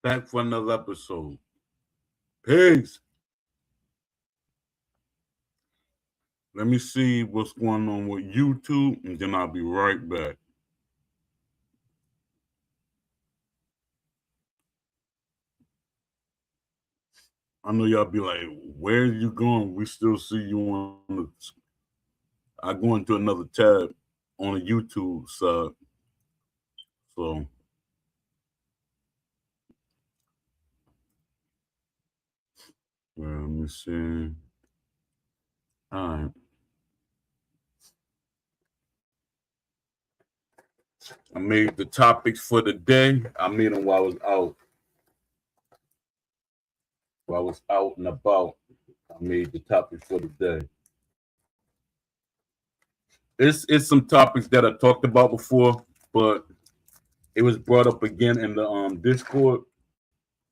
Back for another episode. Peace. Let me see what's going on with YouTube, and then I'll be right back. I know y'all be like, where are you going? We still see you on the. I go into another tab on the YouTube side. So, let me see. All right. I made the topics for the day. I made them while I was out. While I was out and about, I made the topics for the day. It's some topics that I talked about before, but it was brought up again in the Discord,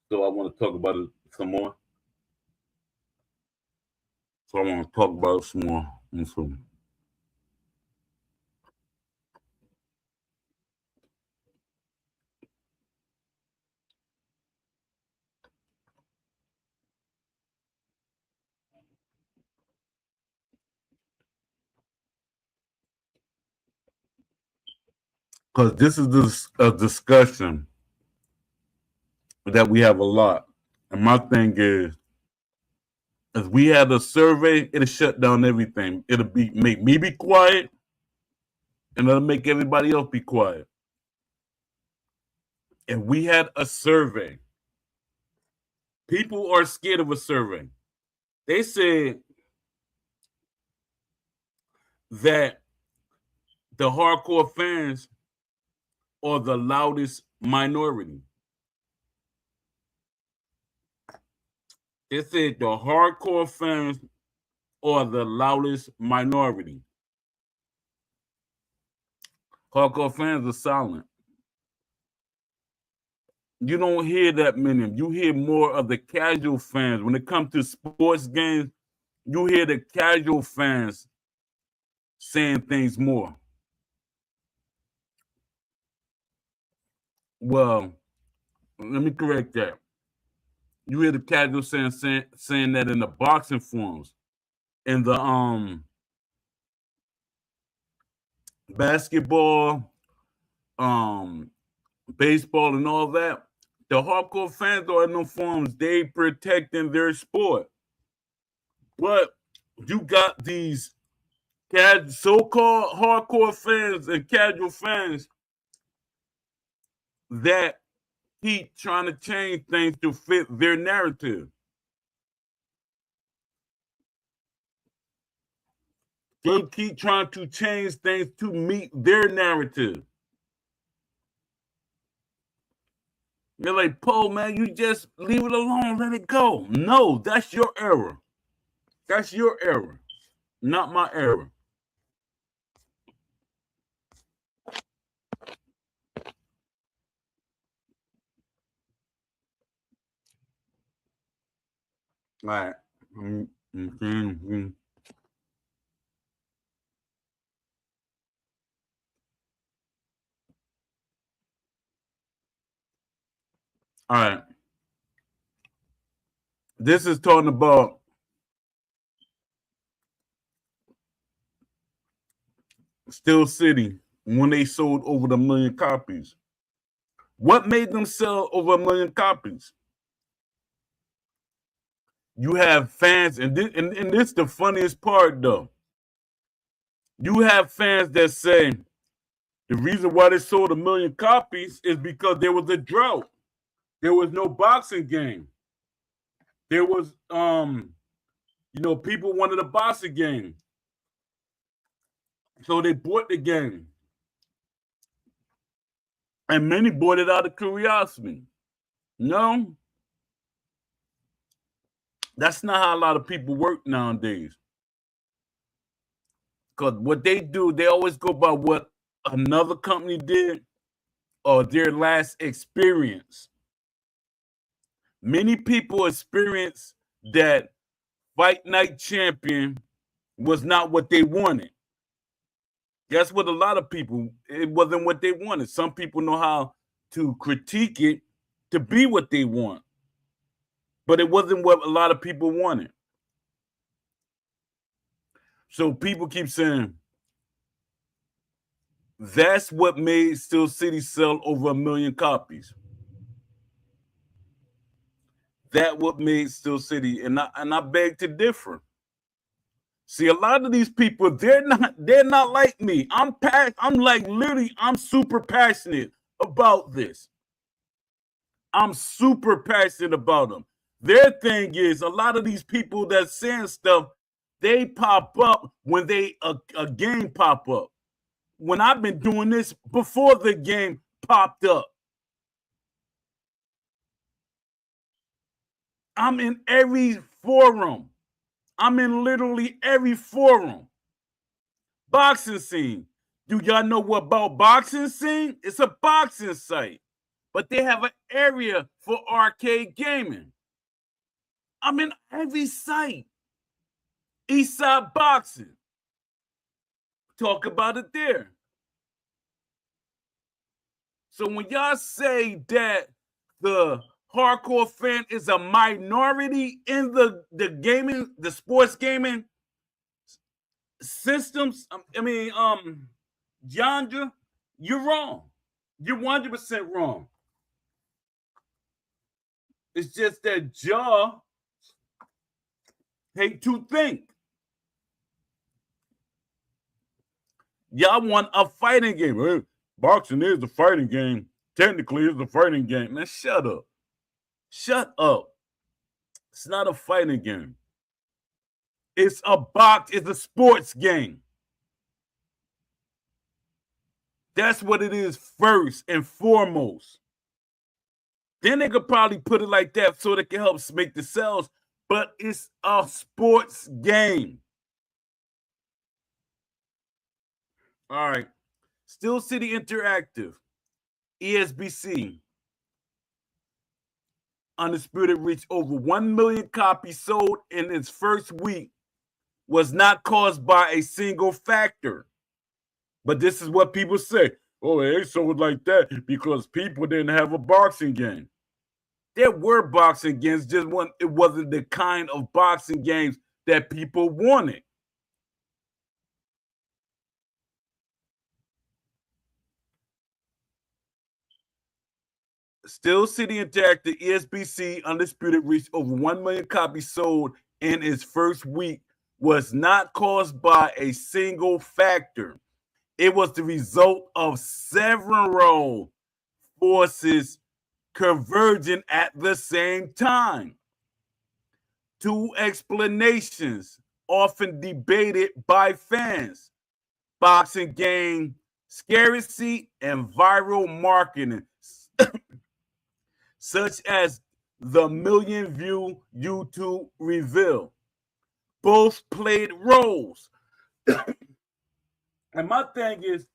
so I want to talk about it some more. So I want to talk about it some more. Because this is a discussion that we have a lot, and my thing is, if we had a survey, it'll shut down everything. It'll be make me be quiet, and it'll make everybody else be quiet. If we had a survey, people are scared of a survey. They said that the hardcore fans are the loudest minority. They said the hardcore fans are the loudest minority. Hardcore fans are silent. You don't hear that many. You hear more of the casual fans. When it comes to sports games, you hear the casual fans saying things more. Well, let me correct that. You hear the casual saying that in the boxing forums, in the basketball, baseball, and all that. The hardcore fans are in them forums. They protecting their sport, but you got these so-called hardcore fans and casual fans that keep trying to change things to fit their narrative. They keep trying to change things to meet their narrative. You're like, Poe, man, you just leave it alone, let it go. No, that's your error. That's your error, not my error. All right. Mm-hmm. All right. This is talking about Steel City when they sold over 1 million copies. What made them sell over 1 million copies? You have fans, and this the funniest part though. You have fans that say the reason why they sold 1 million copies is because there was a drought. There was no boxing game. There was people wanted a boxing game. So they bought the game. And many bought it out of curiosity. No, that's not how a lot of people work nowadays. Because what they do, they always go by what another company did or their last experience. Many people experience that Fight Night Champion was not what they wanted. That's what a lot of people, it wasn't what they wanted. Some people know how to critique it to be what they want. But it wasn't what a lot of people wanted. So people keep saying that's what made Steel City sell over 1 million copies. That what made Steel City, and I beg to differ. See, a lot of these people, they're not like me. I'm like literally, I'm super passionate about this. I'm super passionate about them. Their thing is, a lot of these people that saying stuff, they pop up when they a game pop up. When I've been doing this before the game popped up. I'm in every forum. I'm in literally every forum. Boxing scene. Do y'all know what about boxing scene? It's a boxing site. But they have an area for arcade gaming. I'm in every site. Eastside Boxing. Talk about it there. So when y'all say that the hardcore fan is a minority in the gaming, the sports gaming systems, Yandra, you're wrong. You're 100% wrong. It's just that y'all hate to think. Y'all want a fighting game. Hey, boxing is a fighting game. Technically, it's a fighting game. Man, shut up. Shut up. It's not a fighting game. It's a sports game. That's what it is first and foremost. Then they could probably put it like that so they can help make the sales, but it's a sports game. All right. Steel City Interactive, ESBC. Undisputed reached over 1 million copies sold in its first week, was not caused by a single factor. But this is what people say. Oh, they sold like that because people didn't have a boxing game. There were boxing games, just it wasn't the kind of boxing games that people wanted. Steel City Interactive, ESBC Undisputed reached over 1 million copies sold in its first week, was not caused by a single factor. It was the result of several forces converging at the same time. Two explanations often debated by fans: boxing game scarcity and viral marketing, such as the million-view YouTube reveal. Both played roles. And my thing is,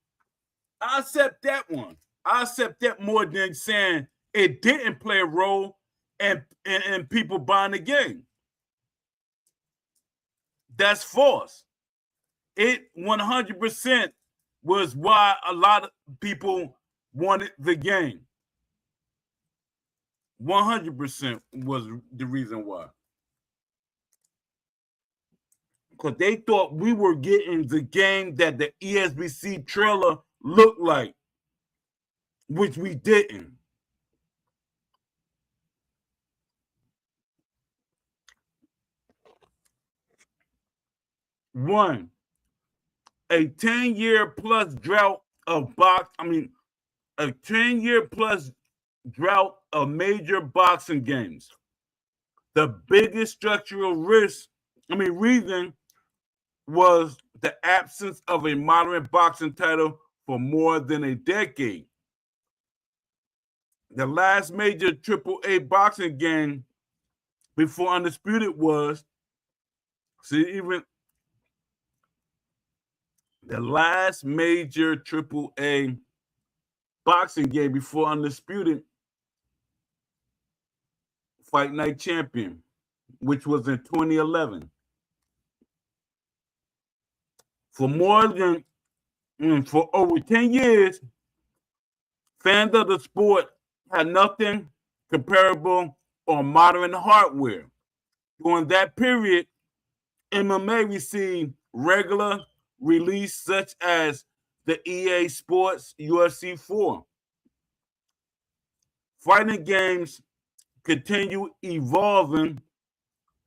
I accept that one. I accept that more than saying it didn't play a role and people buying the game. That's false. It 100% was why a lot of people wanted the game. 100% was the reason why. Because they thought we were getting the game that the ESBC trailer looked like, which we didn't. One, a 10-year plus drought of a 10-year plus drought of major boxing games. The biggest structural reason was the absence of a modern boxing title for more than a decade. The last major AAA boxing game before Undisputed was, the last major AAA boxing game before Undisputed, Fight Night Champion, which was in 2011. For over 10 years, fans of the sport had nothing comparable on modern hardware. During that period, MMA received regular release such as the EA Sports UFC 4. Fighting games continue evolving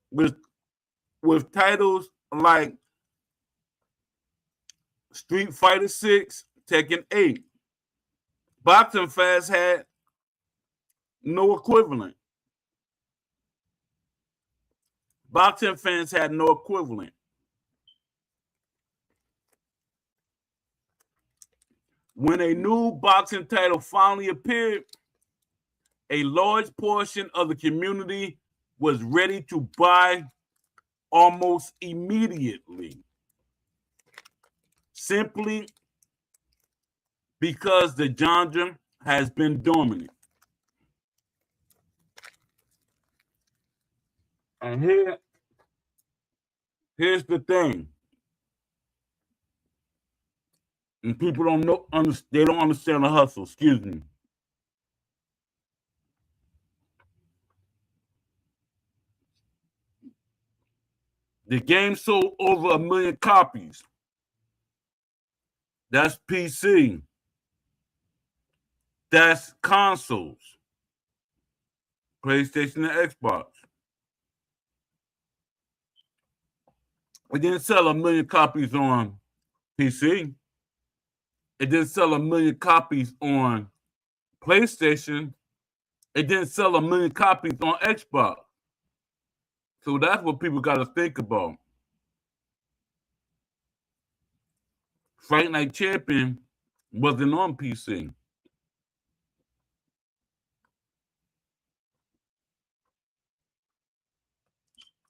with titles like Street Fighter 6, Tekken 8. Boxing fans had no equivalent. Boxing fans had no equivalent. When a new boxing title finally appeared, a large portion of the community was ready to buy almost immediately, simply because the genre has been dominant. And here's the thing. And people don't know, they don't understand the hustle. Excuse me. The game sold over 1 million copies. That's PC. That's consoles. PlayStation and Xbox. It didn't sell 1 million copies on PC. It didn't sell 1 million copies on PlayStation. It didn't sell 1 million copies on Xbox. So that's what people got to think about. Fight Night Champion wasn't on PC.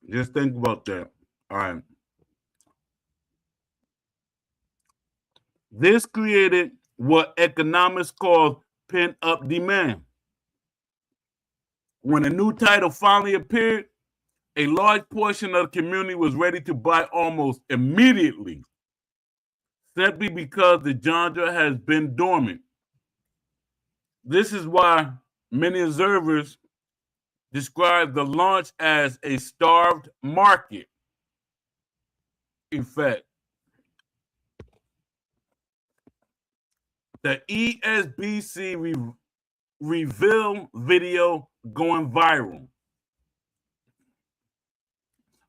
Just think about that. All right. This created what economists call pent-up demand. When a new title finally appeared, a large portion of the community was ready to buy almost immediately, simply because the genre has been dormant. This is why many observers describe the launch as a starved market effect. The ESBC reveal video going viral.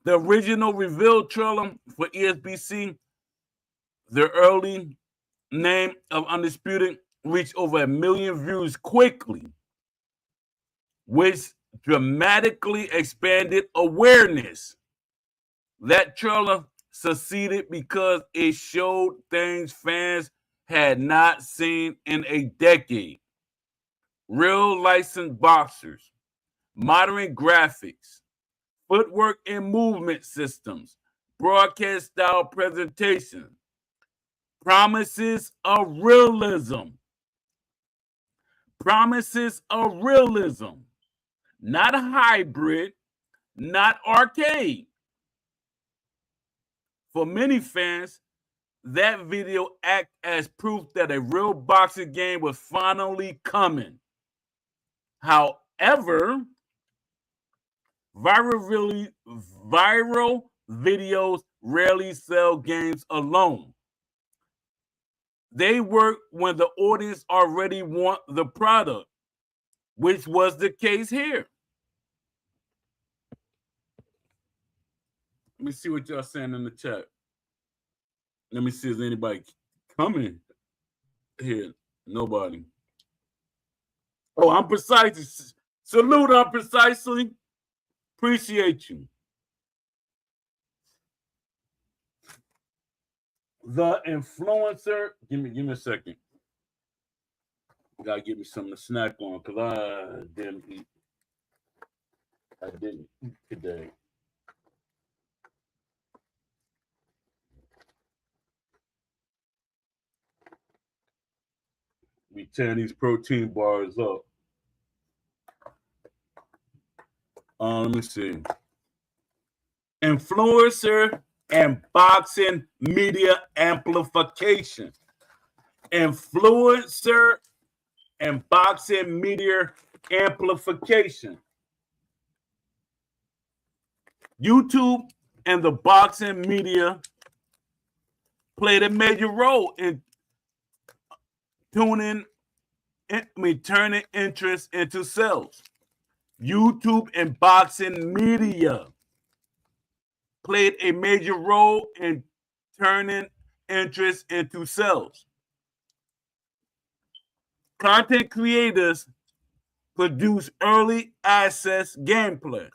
The original reveal trailer for ESBC, the early name of Undisputed, reached over 1 million views quickly, which dramatically expanded awareness. That trailer succeeded because it showed things fans had not seen in a decade. Real licensed boxers, modern graphics, footwork and movement systems, broadcast style presentation, promises of realism. Promises of realism, not hybrid, not arcade. For many fans, that video acts as proof that a real boxing game was finally coming. However, viral videos rarely sell games alone. They work when the audience already want the product, which was the case here. Let me see what y'all saying in the chat. Let me see if anybody coming here. Nobody. Oh, I'm precise. Salute, I'm precisely. Appreciate you. The influencer. Give me a second. You gotta give me something to snack on because I didn't eat. I didn't eat today. We tearing these protein bars up. Let me see. Influencer and boxing media amplification. Influencer and boxing media amplification. YouTube and the boxing media played a major role in turning interest into sales. YouTube and boxing media played a major role in turning interest into sales. Content creators produce early access gameplay,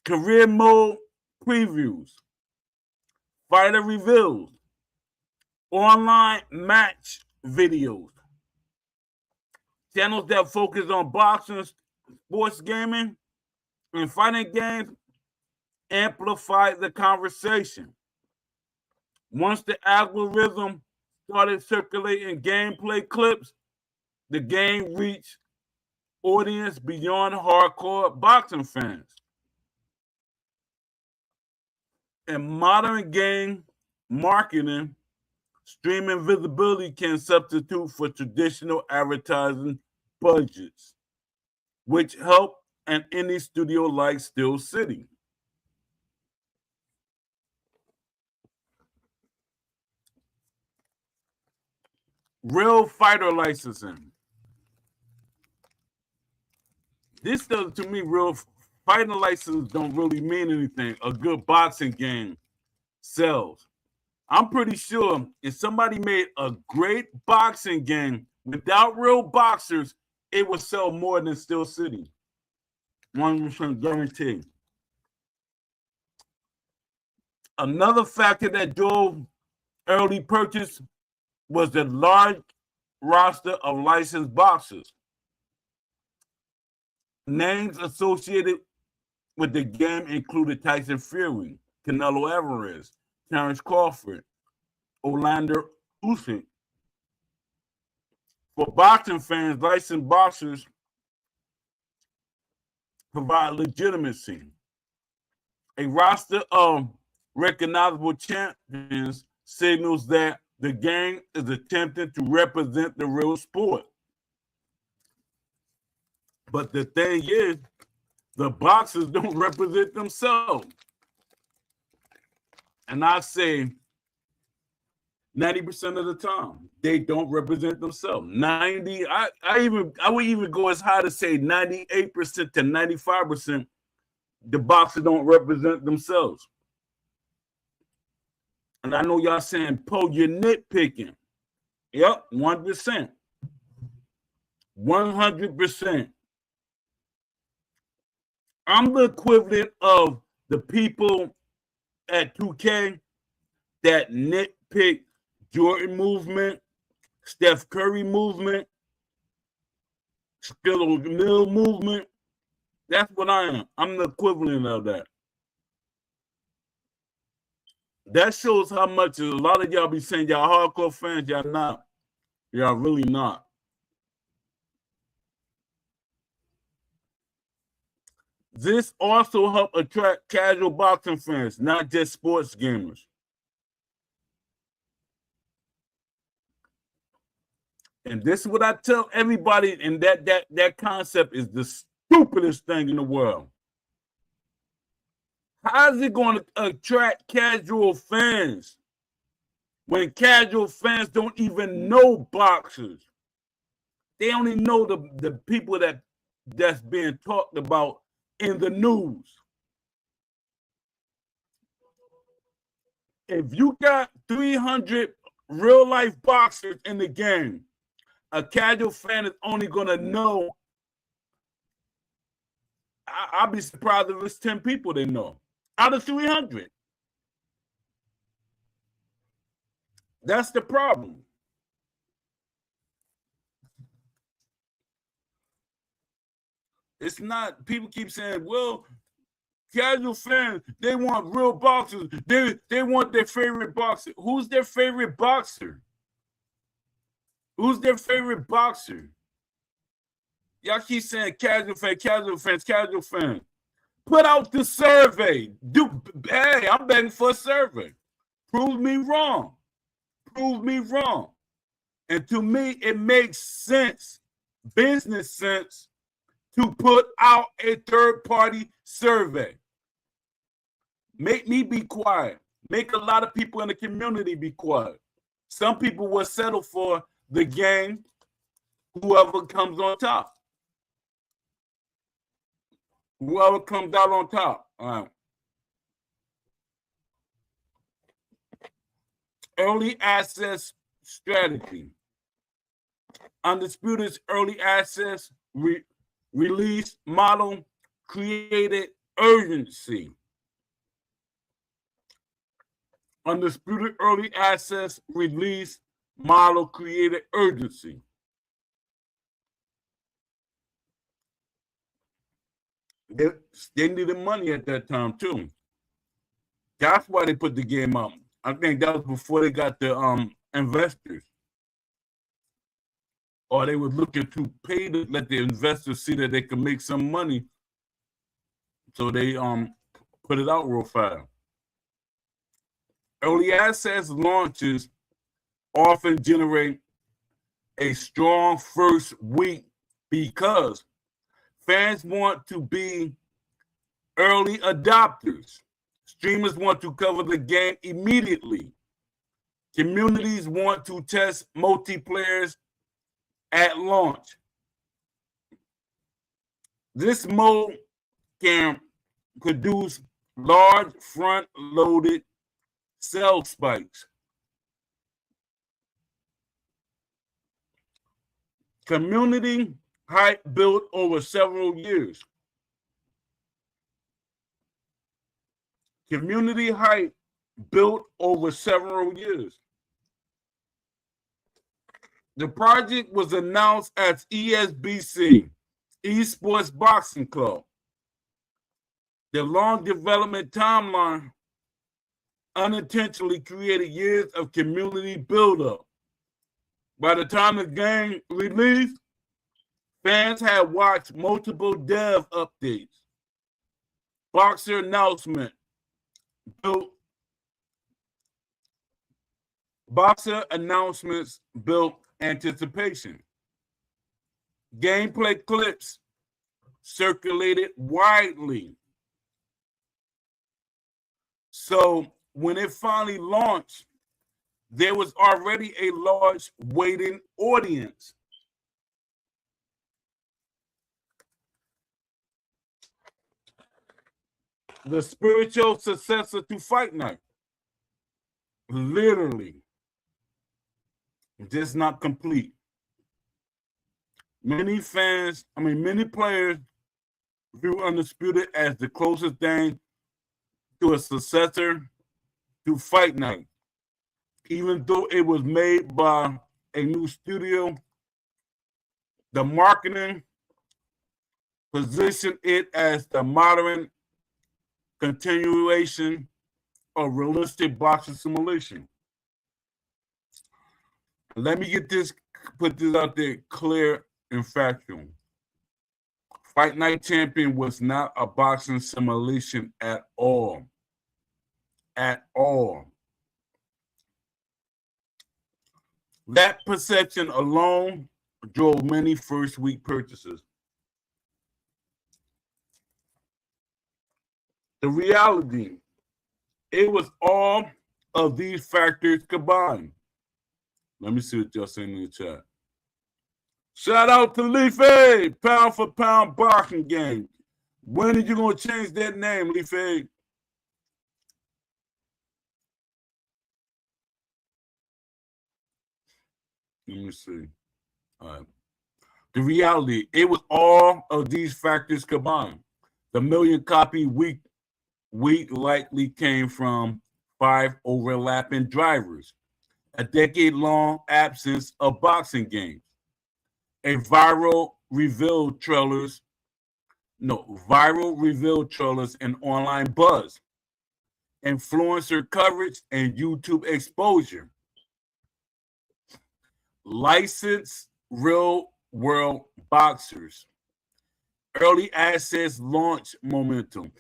career mode previews, fighter reviews, online match videos. Channels that focus on boxing, sports gaming, and fighting games amplify the conversation. Once the algorithm started circulating gameplay clips, the game reached audience beyond hardcore boxing fans. In modern game marketing, streaming visibility can substitute for traditional advertising budgets, which help an indie studio like Steel City. Real fighter licensing. This does, to me, real fighting licenses don't really mean anything. A good boxing game sells. I'm pretty sure if somebody made a great boxing game without real boxers, it would sell more than Steel City. 100% guaranteed. Another factor that drove early purchase was the large roster of licensed boxers. Names associated with the game included Tyson Fury, Canelo Alvarez, Terrence Crawford, Orlando Usyk. For boxing fans, licensed boxers provide legitimacy. A roster of recognizable champions signals that the game is attempting to represent the real sport. But the thing is, the boxers don't represent themselves. And I say 90% of the time, they don't represent themselves. I would even go as high to say 98% to 95%, the boxers don't represent themselves. And I know y'all saying, Poe, you're nitpicking. Yep, 1%. 100%. I'm the equivalent of the people at 2K that nitpick Jordan movement, Steph Curry movement, Shaquille O'Neal movement. That's what I am. I'm the equivalent of that. That shows how much a lot of y'all be saying y'all hardcore fans, y'all not. Y'all really not. This also helped attract casual boxing fans, not just sports gamers. And this is what I tell everybody, and that concept is the stupidest thing in the world. How is it going to attract casual fans when casual fans don't even know boxers? They only know the people that's being talked about in the news. If you got 300 real life boxers in the game, a casual fan is only going to know. I'll be surprised if it's 10 people they know out of 300. That's the problem. It's not, people keep saying, well, casual fans, they want real boxers. They want their favorite boxer. Who's their favorite boxer? Who's their favorite boxer? Y'all keep saying casual fans, casual fans, casual fans. Put out the survey. Hey, I'm begging for a survey. Prove me wrong. Prove me wrong. And to me, it makes sense, business sense, to put out a third-party survey. Make me be quiet. Make a lot of people in the community be quiet. Some people will settle for the game, whoever comes on top. Whoever comes out on top. All right. Early access strategy. Undisputed's early access release model created urgency. Undisputed early access release model created urgency. They needed money at that time too. That's why they put the game up. I think that was before they got the investors. Or they were looking to pay to let the investors see that they could make some money. So they put it out real fast. Early access launches often generate a strong first week because fans want to be early adopters. Streamers want to cover the game immediately. Communities want to test multiplayers at launch. This mode can produce large front-loaded sell spikes. Community hype built over several years. Community hype built over several years. The project was announced as ESBC, Esports Boxing Club. The long development timeline unintentionally created years of community buildup. By the time the game released, fans had watched multiple dev updates. Boxer announcements built anticipation. Gameplay clips circulated widely. So when it finally launched, there was already a large waiting audience. The spiritual successor to Fight Night. Literally. Just not complete. Many players view Undisputed as the closest thing to a successor to Fight Night. Even though it was made by a new studio, the marketing positioned it as the modern continuation of realistic boxing simulation. Let me put this out there clear and factual. Fight Night Champion was not a boxing simulation at all. At all. That perception alone drove many first week purchases. The reality, it was all of these factors combined. Let me see what y'all saying in the chat. Shout out to Leafy, pound for pound boxing game. When are you going to change that name, Leafy? Let me see. All right. The reality, it was all of these factors combined. The million copy week likely came from 5 overlapping drivers, a decade-long absence of boxing games, viral reveal trailers and online buzz, influencer coverage and YouTube exposure, licensed real-world boxers, early access launch momentum.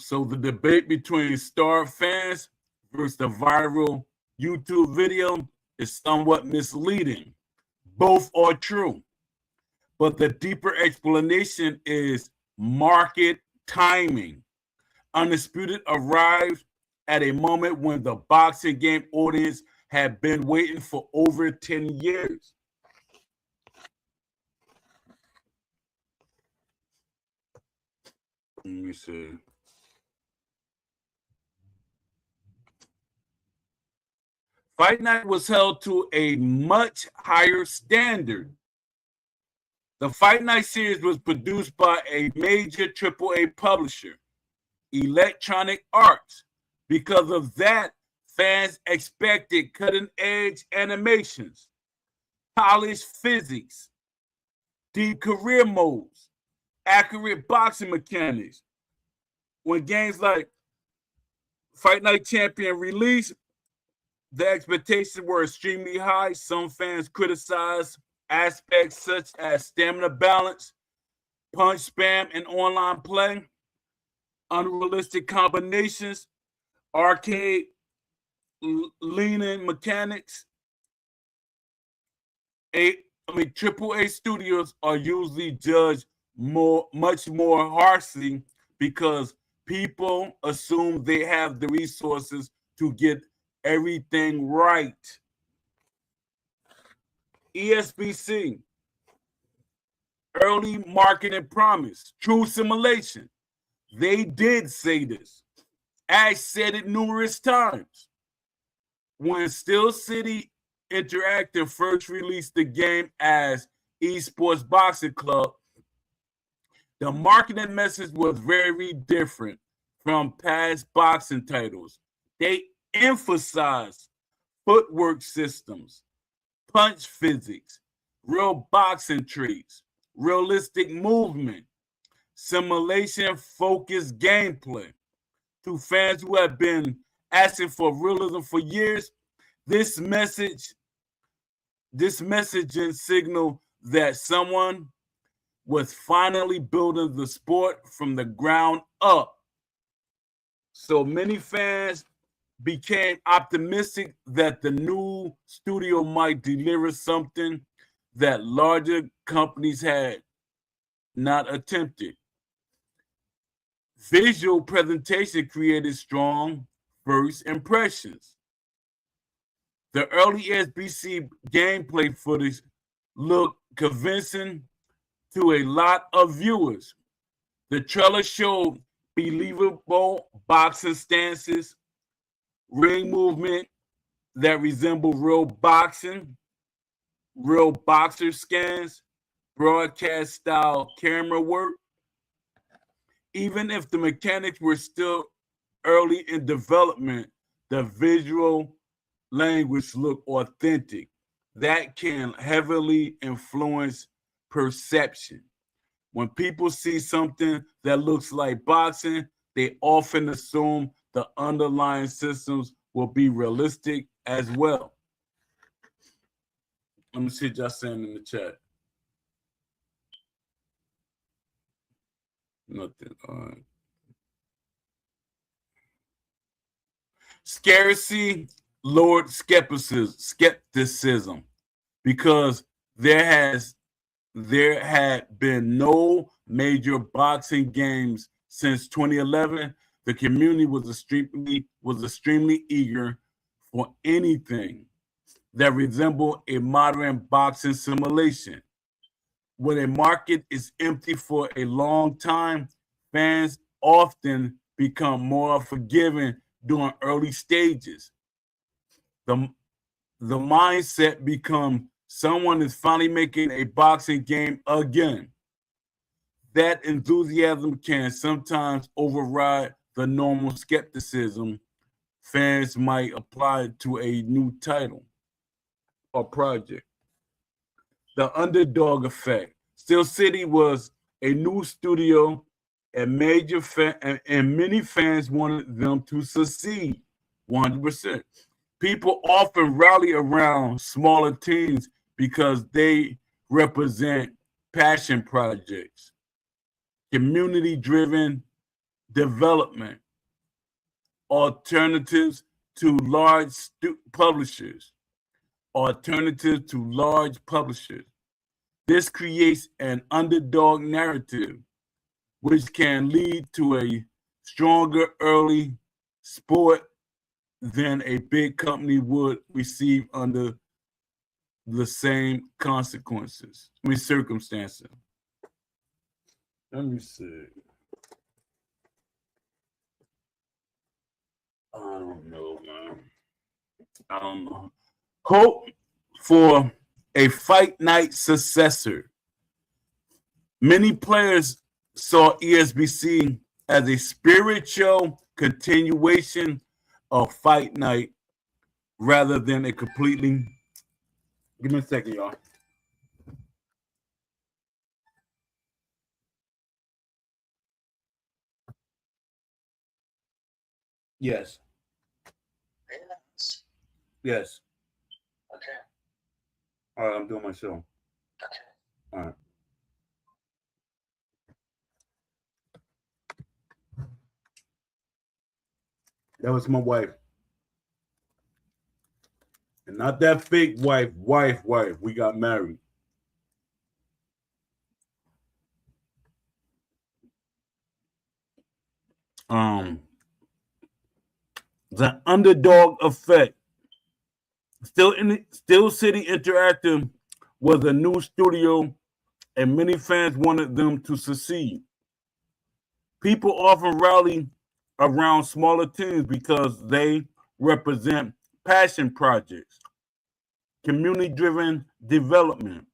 So the debate between star fans versus the viral YouTube video is somewhat misleading. Both are true. but the deeper explanation is market timing. Undisputed arrived at a moment when the boxing game audience had been waiting for over 10 years. Let me see. Fight Night was held to a much higher standard. The Fight Night series was produced by a major AAA publisher, Electronic Arts. Because of that, fans expected cutting-edge animations, polished physics, deep career modes, accurate boxing mechanics. When games like Fight Night Champion released, the expectations were extremely high. Some fans criticized aspects such as stamina balance, punch spam, and online play, unrealistic combinations, arcade leaning mechanics. AAA studios are usually judged much more harshly because people assume they have the resources to get everything right. ESBC, early marketing promise, true simulation. They did say this. Ash said it numerous times. When Steel City Interactive first released the game as Esports Boxing Club, the marketing message was very different from past boxing titles. They emphasized footwork systems, punch physics, real boxing traits, realistic movement, simulation-focused gameplay. To fans who have been asking for realism for years, this messaging signal that someone was finally building the sport from the ground up. So many fans became optimistic that the new studio might deliver something that larger companies had not attempted. Visual presentation created strong first impressions. The early SBC gameplay footage looked convincing to a lot of viewers. The trailer showed believable boxing stances, ring movement that resembled real boxing, real boxer scans, broadcast style camera work. Even if the mechanics were still early in development, the visual language looked authentic. That can heavily influence perception. When people see something that looks like boxing, they often assume the underlying systems will be realistic as well. Let me see y'all saying in the chat. Nothing. All right. Scarcity lowered skepticism because there had been no major boxing games since 2011. The community was extremely eager for anything that resembled a modern boxing simulation. When a market is empty for a long time, fans often become more forgiving during early stages. The mindset becomes someone is finally making a boxing game again. That enthusiasm can sometimes override the normal skepticism fans might apply to a new title or project. The underdog effect. Steel City was a new studio, and many fans wanted them to succeed 100%. People often rally around smaller teams because they represent passion projects, community-driven development, alternatives to large publishers. This creates an underdog narrative, which can lead to a stronger early sport than a big company would receive under the same circumstances. Let me see. I don't know, man. I don't know. Hope for a Fight Night successor. Many players saw ESBC as a spiritual continuation of Fight Night rather than a completely. Give me a second, y'all. Yes. Yes. Okay. All right, I'm doing my show. Okay. All right. That was my wife. And not that fake wife. We got married. The underdog effect. Steel City Interactive was a new studio, and many fans wanted them to succeed. People often rally around smaller teams because they represent passion projects, community-driven development,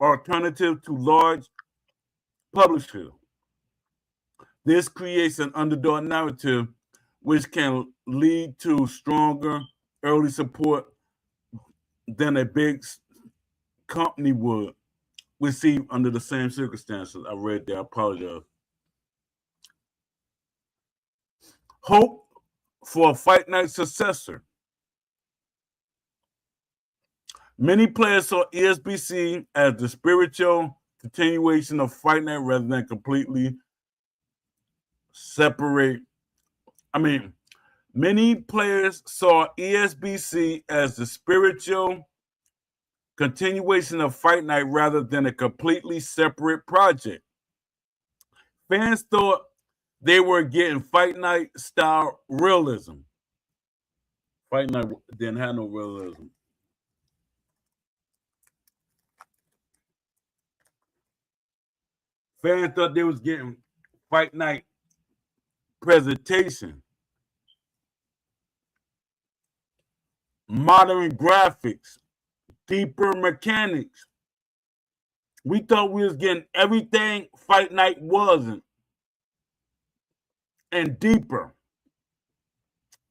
alternative to large publishers. This creates an underdog narrative, which can lead to stronger early support than a big company would receive under the same circumstances. I read that. I apologize. Hope for a Fight Night successor. Many players saw ESBC as the spiritual continuation of Fight Night rather than completely separate. Many players saw ESBC as the spiritual continuation of Fight Night rather than a completely separate project. Fans thought they were getting Fight Night style realism. Fight Night didn't have no realism. Fans thought they was getting Fight Night presentation, modern graphics, deeper mechanics. We thought we was getting everything Fight Night wasn't, and deeper.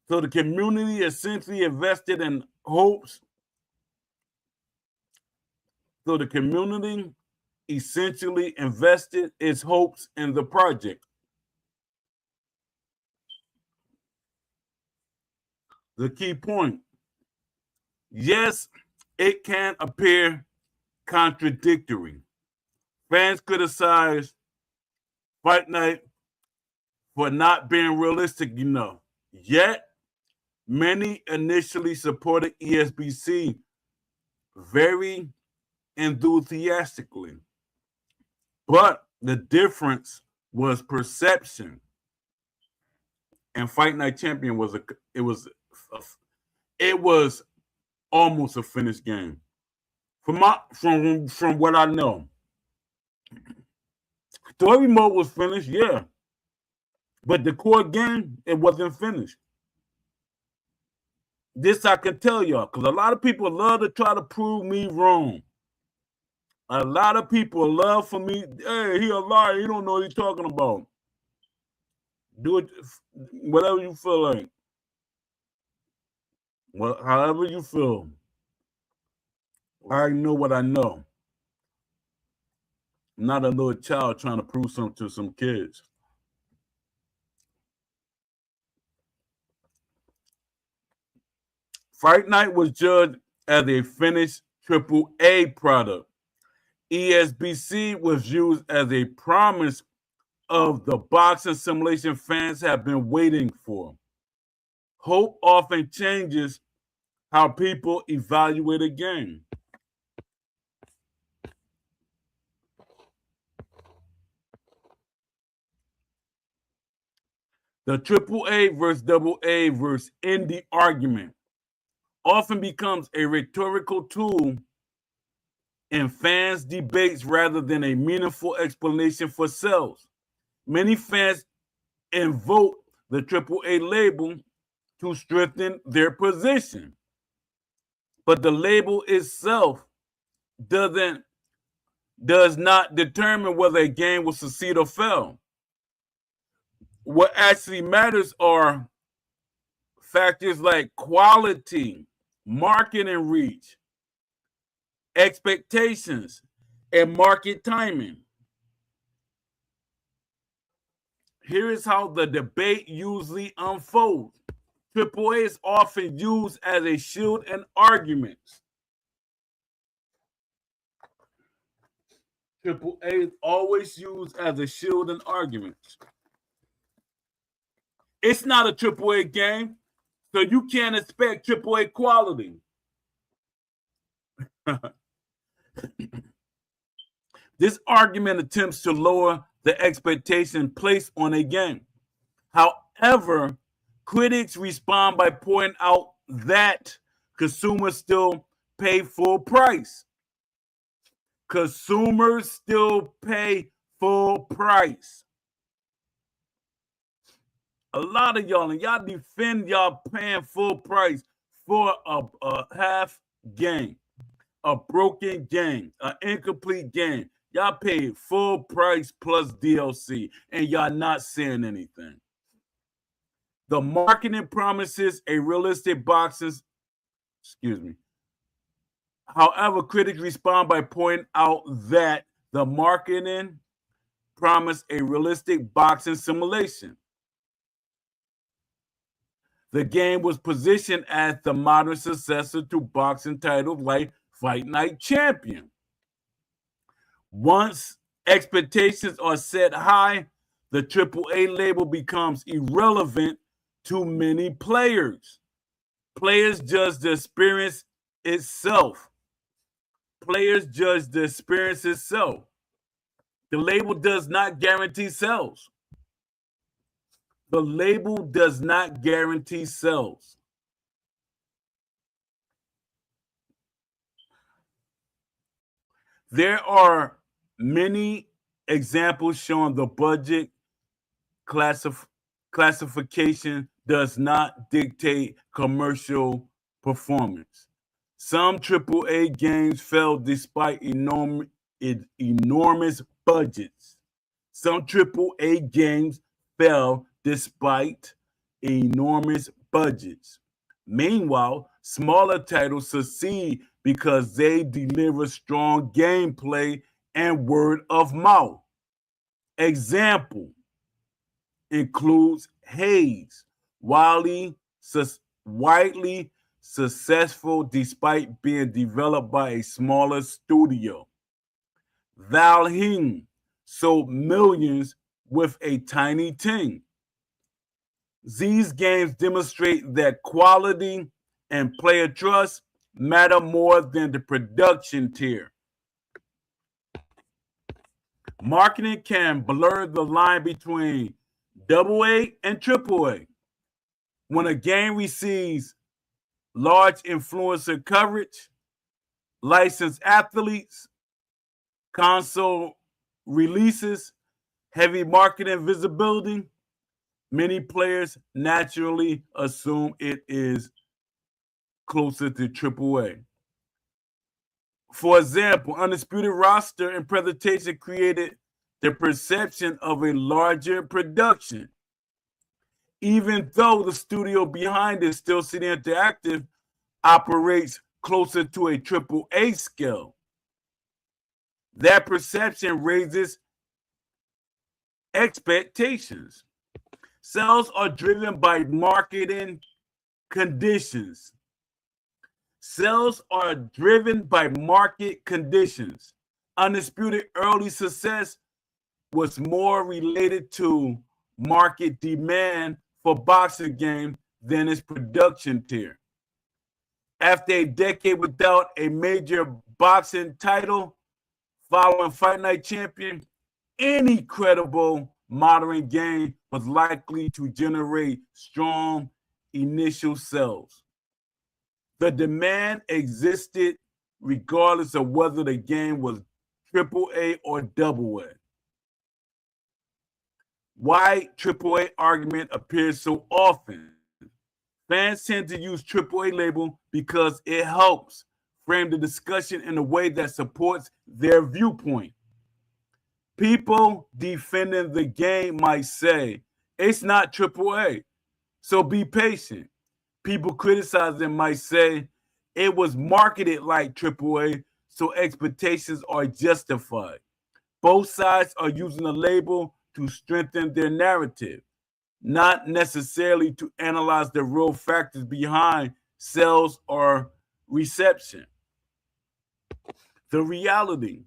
So the community essentially invested in hopes. So the community essentially invested its hopes in the project. The key point. Yes, it can appear contradictory. Fans criticize Fight Night for not being realistic enough. Yet, many initially supported ESBC very enthusiastically. But the difference was perception. And Fight Night Champion was almost a finished game. From what I know. Story mode was finished, yeah. But the core game, it wasn't finished. This I can tell y'all, because a lot of people love to try to prove me wrong. A lot of people love for me, hey, he a liar, he don't know what he's talking about. Do it, whatever you feel like. Well, however you feel. I already know what I know. I'm not a little child trying to prove something to some kids. Fight Night was judged as a finished AAA product. ESBC was used as a promise of the boxing simulation fans have been waiting for. Hope often changes how people evaluate a game. The AAA versus AA versus indie argument often becomes a rhetorical tool in fans' debates rather than a meaningful explanation for sales. Many fans invoke the AAA label to strengthen their position, but the label itself does not determine whether a game will succeed or fail. What actually matters are factors like quality, marketing reach, expectations, and market timing. Here is how the debate usually unfolds. AAA is often used as a shield in arguments. AAA is always used as a shield in arguments. It's not a AAA game, so you can't expect AAA quality. This argument attempts to lower the expectation placed on a game. However, critics respond by pointing out that consumers still pay full price. Consumers still pay full price. A lot of y'all, and y'all defend y'all paying full price for a half game, a broken game, an incomplete game. Y'all paid full price plus DLC, and y'all not saying anything. The marketing promises a realistic boxes. Excuse me. However, critics respond by pointing out that the marketing promised a realistic boxing simulation. The game was positioned as the modern successor to boxing titles like Fight Night Champion. Once expectations are set high, the AAA label becomes irrelevant to many players. Players judge the experience itself. Players judge the experience itself. The label does not guarantee sales. The label does not guarantee sales. There are many examples showing the budget classification does not dictate commercial performance. Some AAA games fail despite enormous budgets. Some AAA games fail despite enormous budgets. Meanwhile, smaller titles succeed because they deliver strong gameplay and word of mouth. Example includes Haze, widely successful despite being developed by a smaller studio. Valheim sold millions with a tiny team. These games demonstrate that quality and player trust matter more than the production tier. Marketing can blur the line between AA and AAA. When a game receives large influencer coverage, licensed athletes, console releases, heavy marketing visibility, many players naturally assume it is closer to AAA. For example, Undisputed Roster and presentation created the perception of a larger production. Even though the studio behind it, Steel City Interactive, operates closer to a AAA scale. That perception raises expectations. Sales are driven by marketing conditions. Sales are driven by market conditions. Undisputed early success was more related to market demand for boxing games than its production tier. After a decade without a major boxing title following Fight Night Champion, any credible modern game was likely to generate strong initial sales. The demand existed regardless of whether the game was AAA or AA. Why AAA argument appears so often? Fans tend to use AAA label because it helps frame the discussion in a way that supports their viewpoint. People defending the game might say, it's not AAA, so be patient. People criticizing might say, it was marketed like AAA, so expectations are justified. Both sides are using the label to strengthen their narrative, not necessarily to analyze the real factors behind sales or reception. The reality,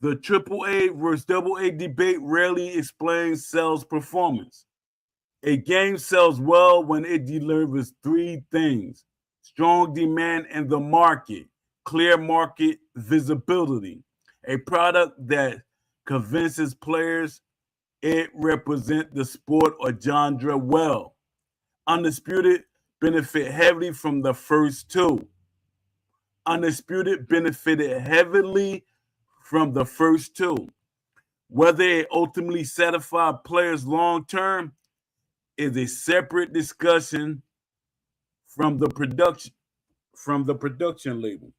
the AAA versus AA debate rarely explains sales performance. A game sells well when it delivers three things: strong demand in the market, clear market visibility, a product that convinces players it represents the sport or genre well. Undisputed benefit heavily from the first two. Undisputed benefited heavily from the first two. Whether it ultimately satisfied players long term is a separate discussion from the production label.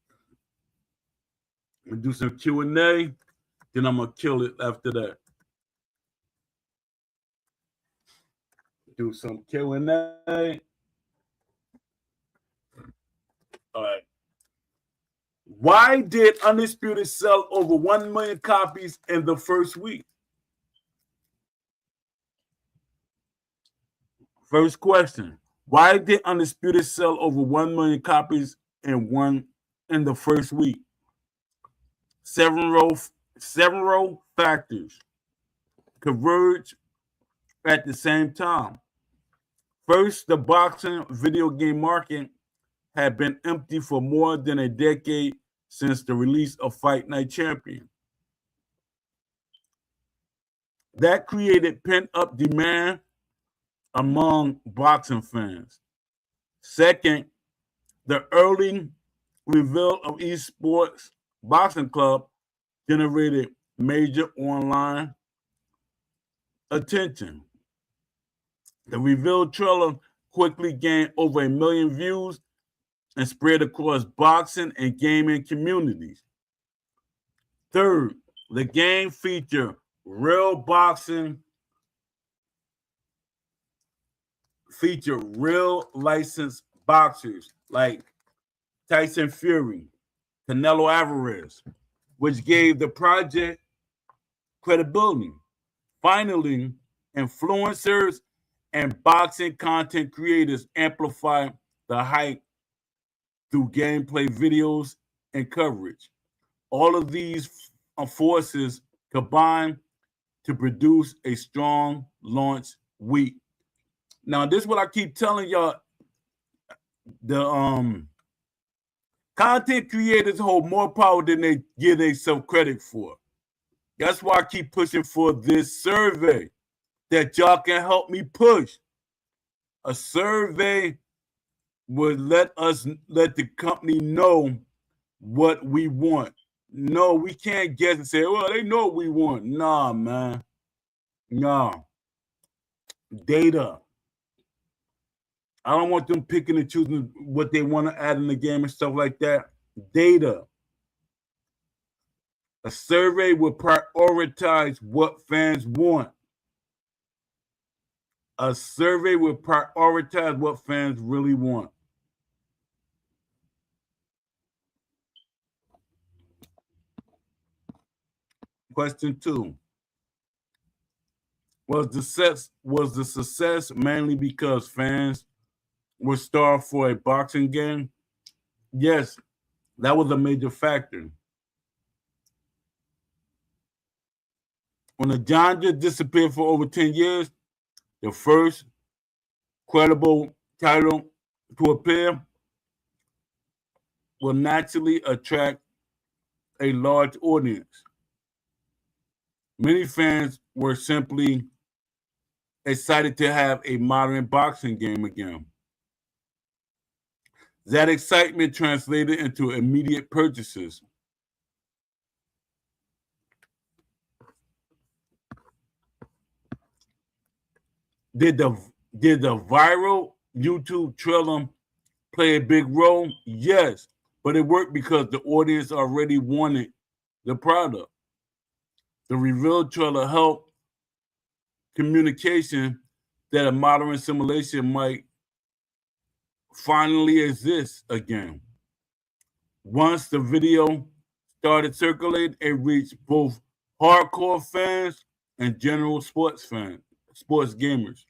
I'm gonna do some Q&A, then I'm gonna kill it after that. Do some Q&A. All right. Why did Undisputed sell over 1 million copies in the first week? First question. Why did Undisputed sell over 1 million copies in the first week? Several factors converge at the same time. First, the boxing video game market had been empty for more than a decade since the release of Fight Night Champion. That created pent-up demand among boxing fans. Second, the early reveal of Esports Boxing Club generated major online attention. The reveal trailer quickly gained over 1 million views and spread across boxing and gaming communities. Third, the game featured real licensed boxers like Tyson Fury, Canelo Alvarez, which gave the project credibility. Finally, influencers and boxing content creators amplify the hype through gameplay videos and coverage. All of these forces combine to produce a strong launch week. Now, this is what I keep telling y'all. The content creators hold more power than they give themselves credit for. That's why I keep pushing for this survey that y'all can help me push. A survey would let the company know what we want. No, we can't guess and say, well, they know what we want. Nah, man. Nah. Data. I don't want them picking and choosing what they want to add in the game and stuff like that. Data. A survey will prioritize what fans want. A survey will prioritize what fans really want. Question 2. Was the success mainly because fans were starved for a boxing game? Yes, that was a major factor. When the genre disappeared for over 10 years, the first credible title to appear will naturally attract a large audience. Many fans were simply excited to have a modern boxing game again. That excitement translated into immediate purchases. Did the viral YouTube trailer play a big role? Yes, but it worked because the audience already wanted the product. The reveal trailer helped communication that a modern simulation might finally exist again. Once the video started circulating, it reached both hardcore fans and general sports gamers.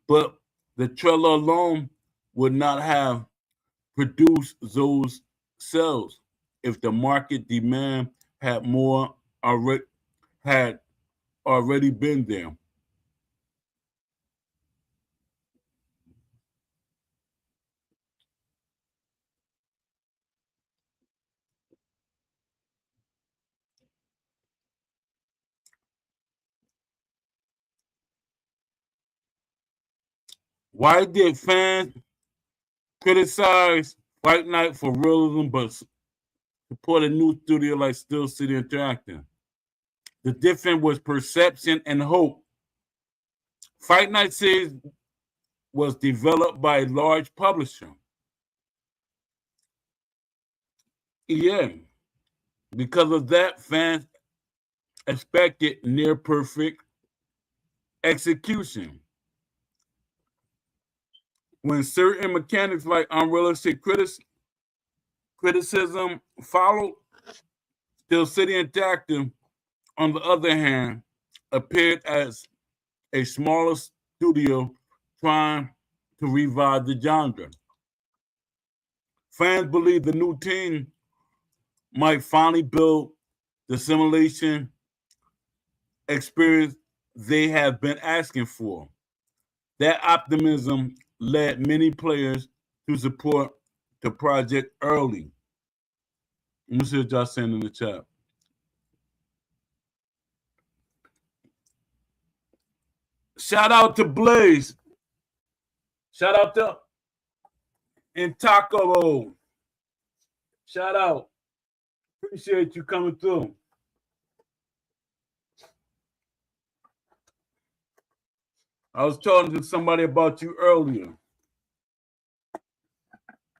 But the trailer alone would not have produced those sales if the market demand had already been there. Why did fans criticize Fight Night for realism but support a new studio like Steel City Interactive? The difference was perception and hope. Fight Night series was developed by a large publisher. Yeah, because of that, fans expected near perfect execution. When certain mechanics like unrealistic criticism followed, Steel City Interactive, on the other hand, appeared as a smaller studio trying to revive the genre. Fans believed the new team might finally build the simulation experience they have been asking for. That optimism led many players to support the project early. Let me see what y'all saying in the chat. Shout out to Blaze. Shout out to Intaco. Shout out. Appreciate you coming through. I was talking to somebody about you earlier.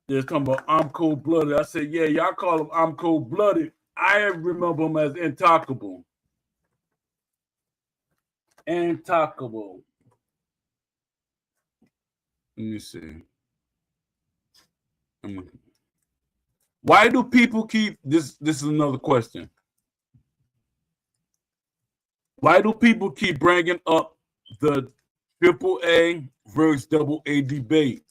They're talking about I'm cold blooded. I said, yeah, y'all call him I'm cold blooded. I remember him as Intockable. Intockable. Let me see. Why do people keep this? This is another question. Why do people keep bringing up the AAA versus AA debate?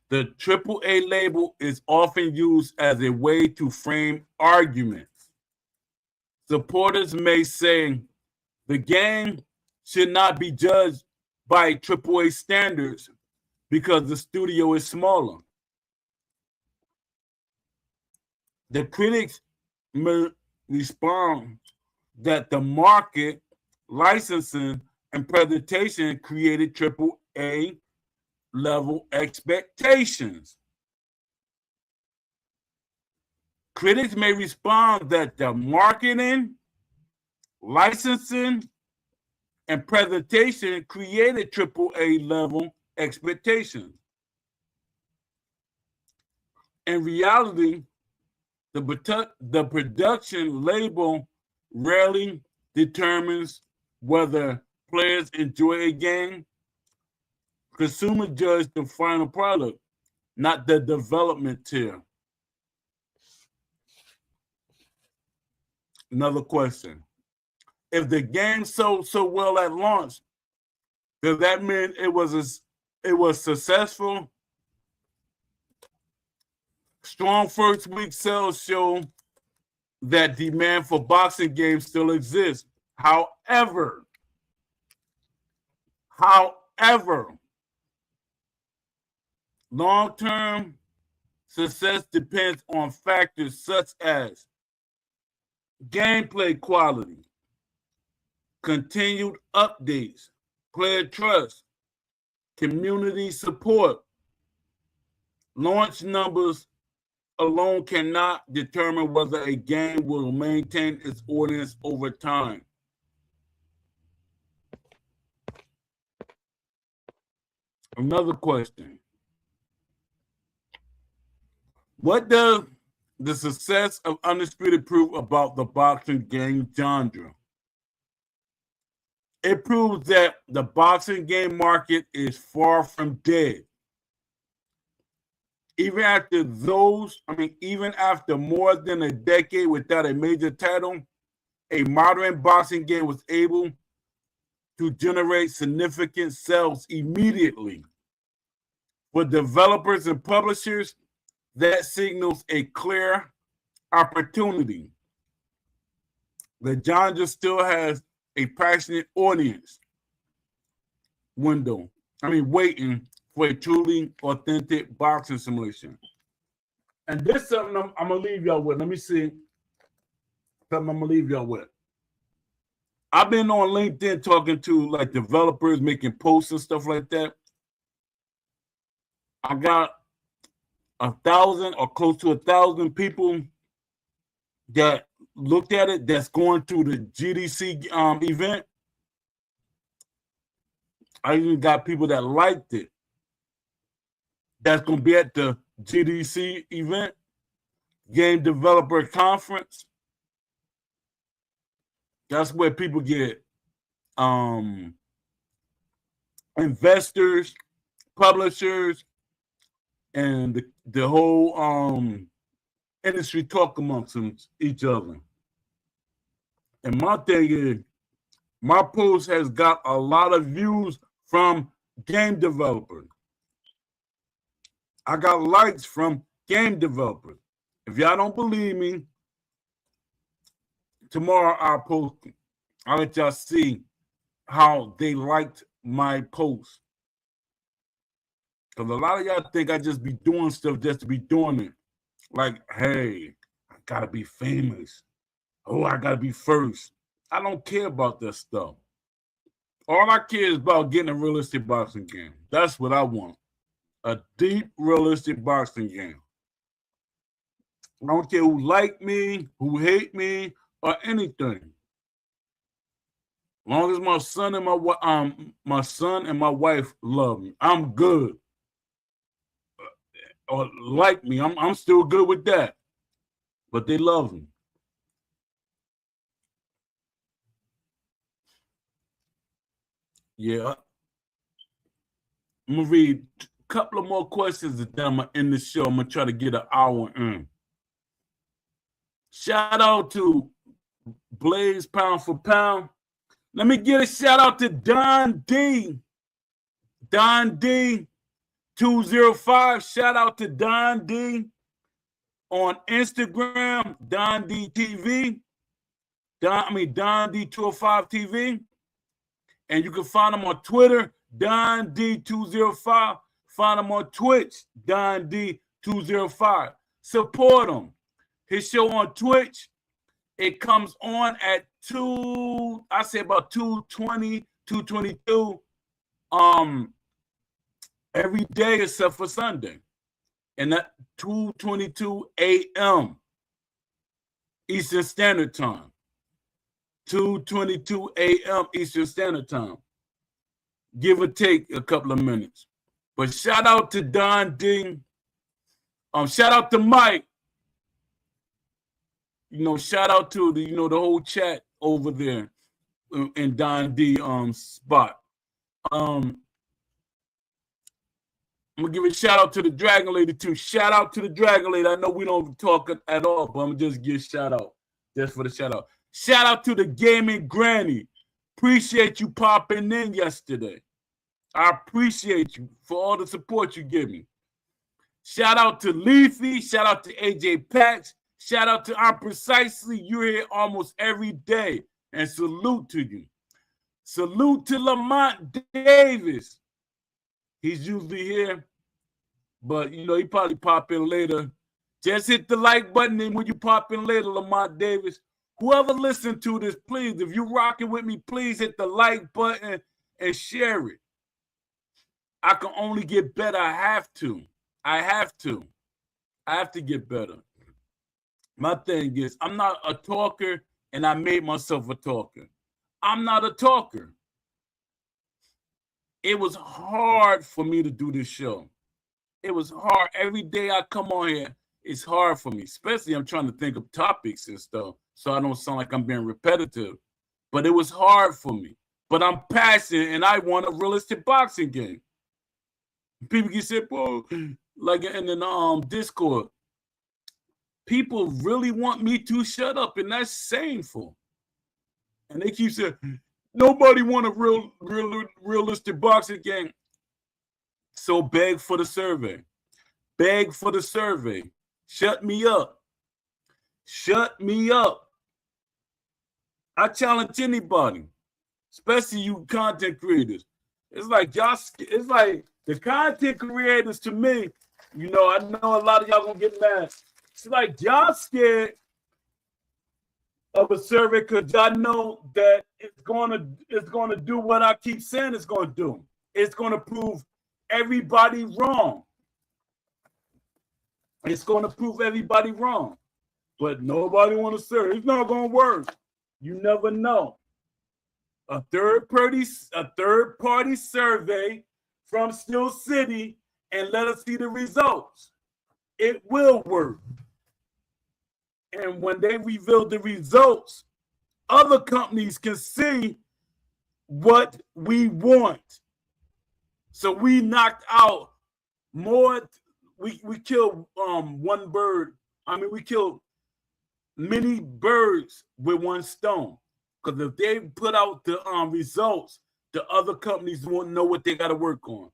The AAA label is often used as a way to frame arguments. Supporters may say the game should not be judged by AAA standards because the studio is smaller. The critics may respond that the market, licensing, and presentation created AAA level expectations. Critics may respond that the marketing, licensing, and presentation created AAA level expectations. In reality, the production label rarely determines whether players enjoy a game. Consumers judge the final product, not the development tier. Another question. If the game sold so well at launch, does that mean it was successful? Strong first week sales show that demand for boxing games still exists. However, long-term success depends on factors such as gameplay quality, continued updates, player trust, community support. Launch numbers alone cannot determine whether a game will maintain its audience over time. Another question. What does the success of Undisputed prove about the boxing game genre? It proves that the boxing game market is far from dead. Even after more than a decade without a major title, a modern boxing game was able to generate significant sales immediately. For developers and publishers, that signals a clear opportunity. The genre still has a passionate audience waiting for a truly authentic boxing simulation. And this is something I'm going to leave y'all with. Let me see. Something I'm going to leave y'all with. I've been on LinkedIn talking to like developers, making posts and stuff like that. I got 1,000 or close to 1,000 people that looked at it that's going to the GDC event. I even got people that liked it that's going to be at the GDC event, Game Developer Conference. That's where people get investors, publishers, and the whole industry talk amongst each other. And my thing is, my post has got a lot of views from game developers. I got likes from game developers. If y'all don't believe me, tomorrow I'll post it. I'll let y'all see how they liked my post. Because a lot of y'all think I just be doing stuff just to be doing it. Like, hey, I gotta be famous. Oh, I gotta be first. I don't care about that stuff. All I care is about getting a realistic boxing game. That's what I want. A deep, realistic boxing game. I don't care who like me, who hate me, or anything. As long as my son and my wife love me, I'm good. Or like me, I'm still good with that. But they love me. Yeah. I'm gonna read a couple of more questions and then I'm gonna end the show. I'm gonna try to get an hour in. Shout out to Blaze Pound for Pound. Let me get a shout out to Don D. Don D 205. Shout out to Don D on Instagram, Don D TV. Don D 205 TV. And you can find him on Twitter, Don D 205. Find him on Twitch, Don D 205. Support him. His show on Twitch, it comes on at about 2:20, 2:22 every day except for Sunday. And at 2:22 a.m. Eastern Standard Time. 2:22 a.m. Eastern Standard Time. Give or take a couple of minutes. But shout out to Don D. Shout out to Mike. Shout out to the whole chat over there in Don D spot. I'm gonna give a shout out to the Dragon Lady too. Shout out to the Dragon Lady. I know we don't talk at all, but I'm gonna just give a shout out just for the shout out. Shout out to the Gaming Granny. Appreciate you popping in yesterday. I appreciate you for all the support you give me. Shout out to Leafy. Shout out to AJ Pax. Shout out to I'm Precisely. You're here almost every day. And salute to you. Salute to Lamont Davis. He's usually here. But, he probably pop in later. Just hit the like button, and when you pop in later, Lamont Davis, Whoever listened to this, please, if you're rocking with me, please hit the like button and share it. I can only get better. I have to. I have to get better. My thing is, I'm not a talker, and I made myself a talker. I'm not a talker. It was hard for me to do this show. It was hard. Every day I come on here, it's hard for me, especially I'm trying to think of topics and stuff so I don't sound like I'm being repetitive. But it was hard for me. But I'm passionate, and I want a realistic boxing game. People can say, "Well, like in the Discord, people really want me to shut up, and that's shameful." And they keep saying, "Nobody want a realistic boxing game." So beg for the survey. Beg for the survey. Shut me up. Shut me up. I challenge anybody, especially you content creators. It's like y'all. It's like the content creators to me. You know, I know a lot of y'all gonna get mad. It's like y'all scared of a survey because y'all know that it's gonna do what I keep saying it's gonna do. It's gonna prove everybody wrong. It's gonna prove everybody wrong. But nobody want to serve. It's not gonna work. You never know. A third party survey from Steel City and let us see the results. It will work. And when they reveal the results, other companies can see what we want. So we knocked out more. We killed one bird. I mean, we killed many birds with one stone. Because if they put out the results, the other companies won't know what they got to work on.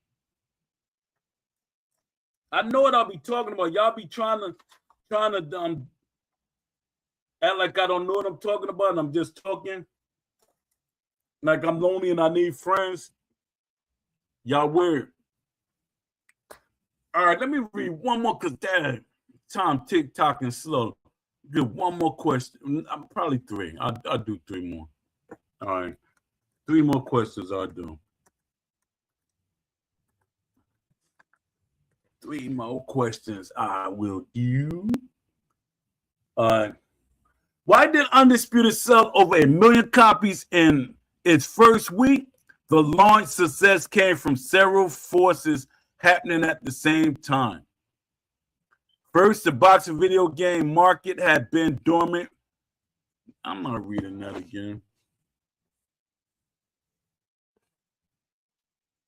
I know what I'll be talking about. Y'all be trying to act like I don't know what I'm talking about, and I'm just talking like I'm lonely and I need friends. Y'all weird. All right, let me read one more because that time tick-tocking slow. Get one more question. Probably three. I'll do three more. All right. Three more questions I'll do. Three more questions I will do. All right. Why did Undisputed sell over 1 million copies in its first week? The launch success came from several forces happening at the same time. First, the boxing video game market had been dormant. I'm not reading that again.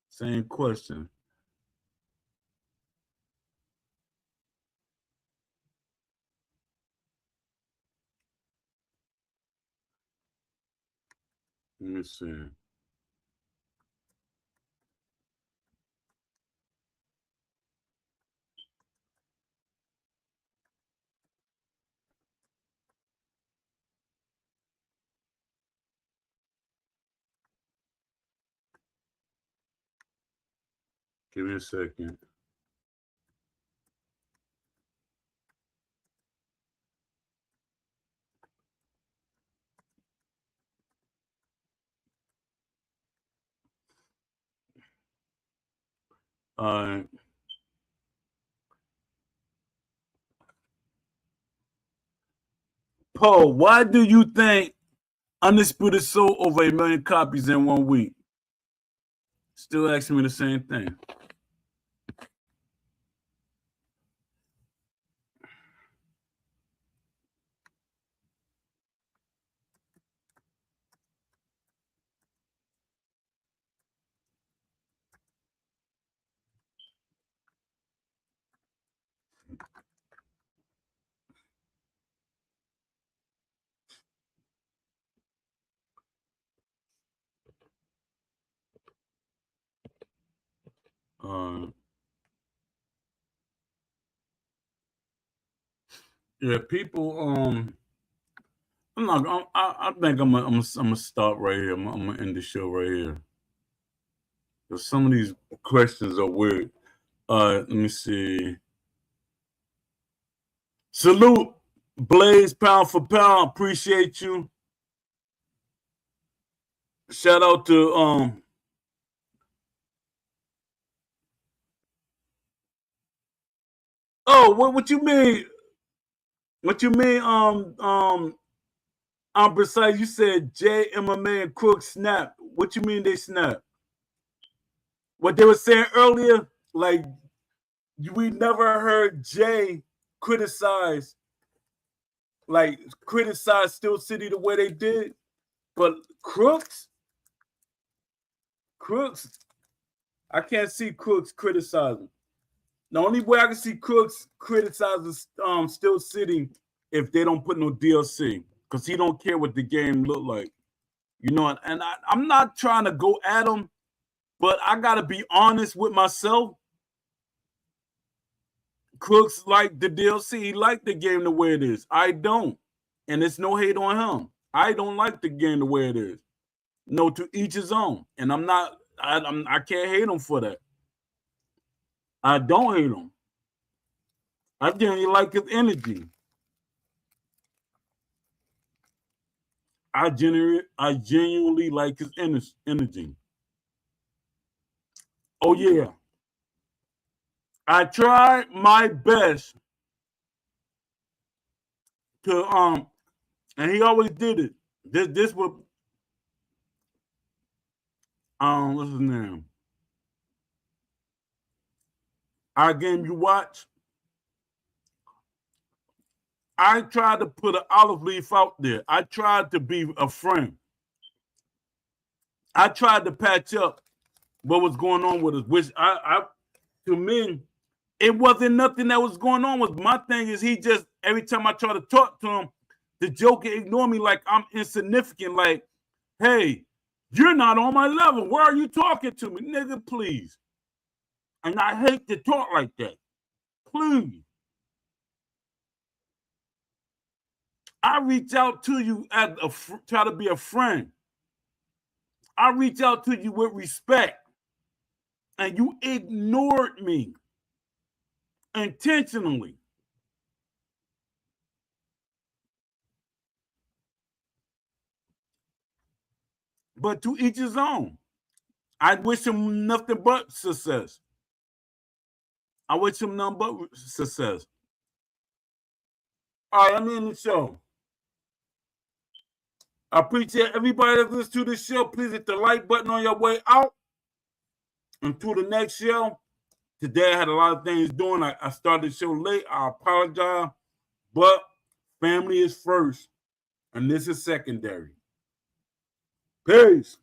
Same question. Let me see. Give me a second. Paul, why do you think Undisputed sold over 1 million copies in 1 week? Still asking me the same thing. Yeah, people. I think I'm gonna stop right here. I'm gonna end the show right here. Because some of these questions are weird. Let me see. Salute Blaze, pound for pound, appreciate you. Shout out to oh, what you mean? What you mean? I'm precise. You said Jay, MMA, and Crook snap. What you mean they snap? What they were saying earlier, like we never heard Jay criticize Steel City the way they did, but Crooks, I can't see Crooks criticizing. The only way I can see Crooks criticizing Steel City if they don't put no DLC, because he don't care what the game look like, you know. And I'm not trying to go at him, but I gotta be honest with myself. Crooks like the DLC. He like the game the way it is. I don't, and it's no hate on him. I don't like the game the way it is. No, to each his own, and I'm not. I can't hate him for that. I don't hate him. I genuinely like his energy. I genuinely like his energy. Oh yeah. I tried my best to and he always did it. This was what's his name? Our Game You Watch. I tried to put an olive leaf out there. I tried to be a friend. I tried to patch up what was going on with us, which to me, it wasn't nothing that was going on with my thing is he just every time I try to talk to him, the Joker ignore me like I'm insignificant, like, hey, you're not on my level. Why are you talking to me? Nigga, please. And I hate to talk like that. Please. I reach out to you as try to be a friend. I reach out to you with respect. And you ignored me intentionally. But to each his own. I wish him nothing but success. I wish him nothing but success. All right, I'm in the show. I appreciate everybody that listens to this show. Please hit the like button on your way out. Until the next show. Today I had a lot of things doing. I started the show late. I apologize. But family is first. And this is secondary. Peace.